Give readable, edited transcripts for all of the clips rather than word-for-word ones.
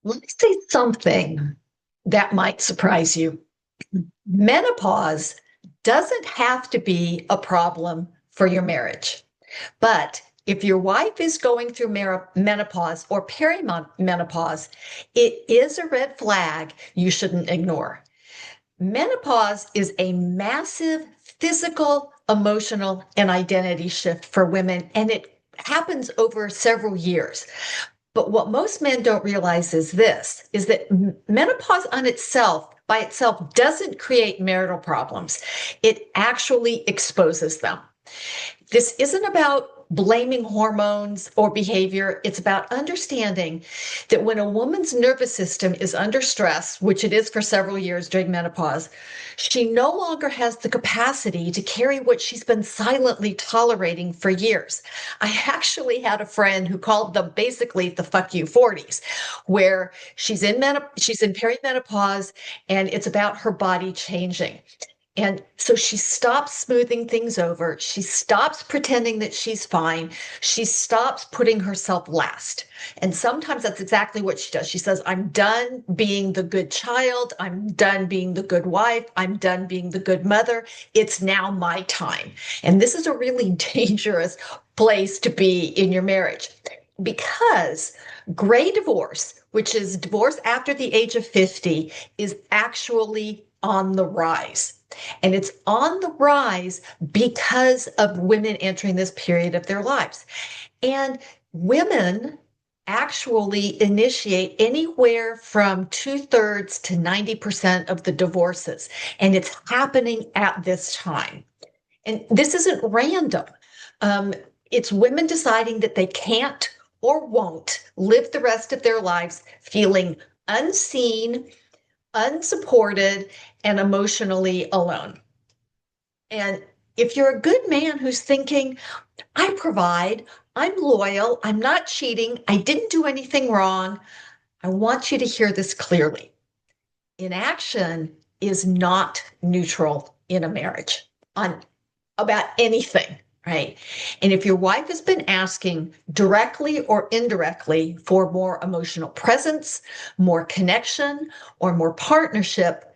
Let me say something that might surprise you. Menopause doesn't have to be a problem for your marriage. But if your wife is going through menopause or perimenopause, it is a red flag you shouldn't ignore. Menopause is a massive physical, emotional, and identity shift for women, and it happens over several years. But what most men don't realize is this, is that menopause by itself doesn't create marital problems. It actually exposes them. This isn't about blaming hormones or behavior. It's about understanding that when a woman's nervous system is under stress, which it is for several years during menopause, she no longer has the capacity to carry what she's been silently tolerating for years. I actually had a friend who called them basically the fuck you 40s, where she's in perimenopause and it's about her body changing. And so she stops smoothing things over. She stops pretending that she's fine. She stops putting herself last. And sometimes that's exactly what she does. She says, I'm done being the good child. I'm done being the good wife. I'm done being the good mother. It's now my time. And this is a really dangerous place to be in your marriage because gray divorce, which is divorce after the age of 50, is actually on the rise. And it's on the rise because of women entering this period of their lives. And women actually initiate anywhere from 2/3 to 90% of the divorces. And it's happening at this time. And this isn't random. Um, it's women deciding that they can't or won't live the rest of their lives feeling unseen, unsupported, and emotionally alone. And if you're a good man who's thinking, I provide, I'm loyal, I'm not cheating, I didn't do anything wrong, I want you to hear this clearly. Inaction is not neutral in a marriage on about anything, right? And if your wife has been asking directly or indirectly for more emotional presence, more connection, or more partnership,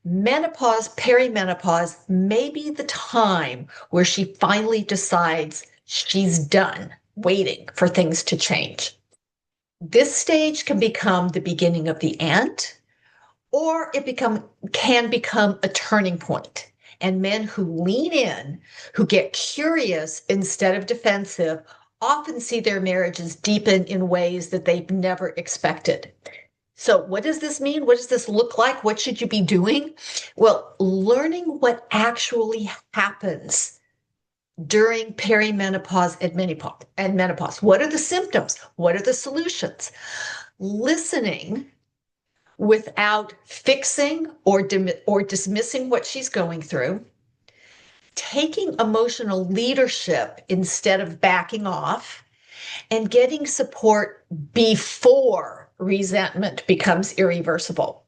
menopause, perimenopause may be the time where she finally decides she's done waiting for things to change. This stage can become the beginning of the end, or can become a turning point. And men who lean in, who get curious instead of defensive, often see their marriages deepen in ways that they've never expected. So, what does this mean? What does this look like? What should you be doing? Well, learning what actually happens during perimenopause and menopause. What are the symptoms? What are the solutions? Listening without fixing or dismissing what she's going through, taking emotional leadership instead of backing off, and getting support before resentment becomes irreversible.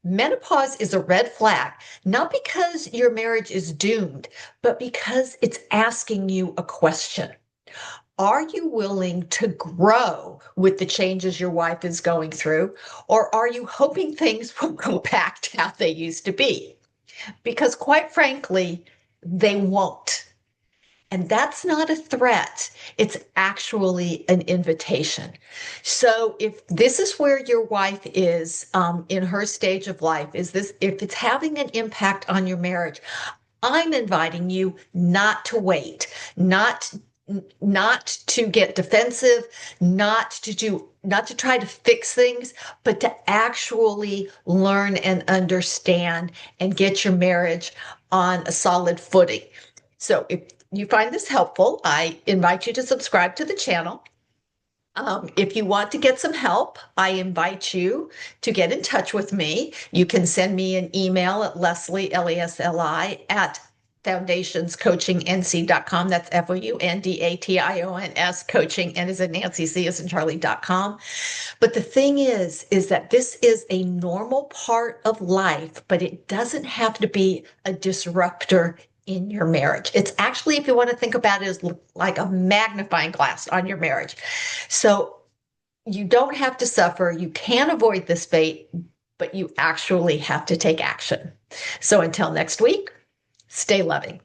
Menopause is a red flag, not because your marriage is doomed, but because it's asking you a question. Are you willing to grow with the changes your wife is going through, or are you hoping things will go back to how they used to be? Because quite frankly, they won't. And that's not a threat. It's actually an invitation. So if this is where your wife is in her stage of life, if it's having an impact on your marriage, I'm inviting you not to wait, not to get defensive, not to try to fix things, but to actually learn and understand and get your marriage on a solid footing. So if you find this helpful, I invite you to subscribe to the channel. If you want to get some help, I invite you to get in touch with me. You can send me an email at Lesli, Lesli, at foundationscoachingnc.com. That's FOUNDATIONS coaching, and is in Nancy, C as in Charlie.com. But the thing is that this is a normal part of life, but it doesn't have to be a disruptor in your marriage. It's actually, if you want to think about it, as like a magnifying glass on your marriage. So you don't have to suffer. You can avoid this fate, but you actually have to take action. So until next week, stay loving.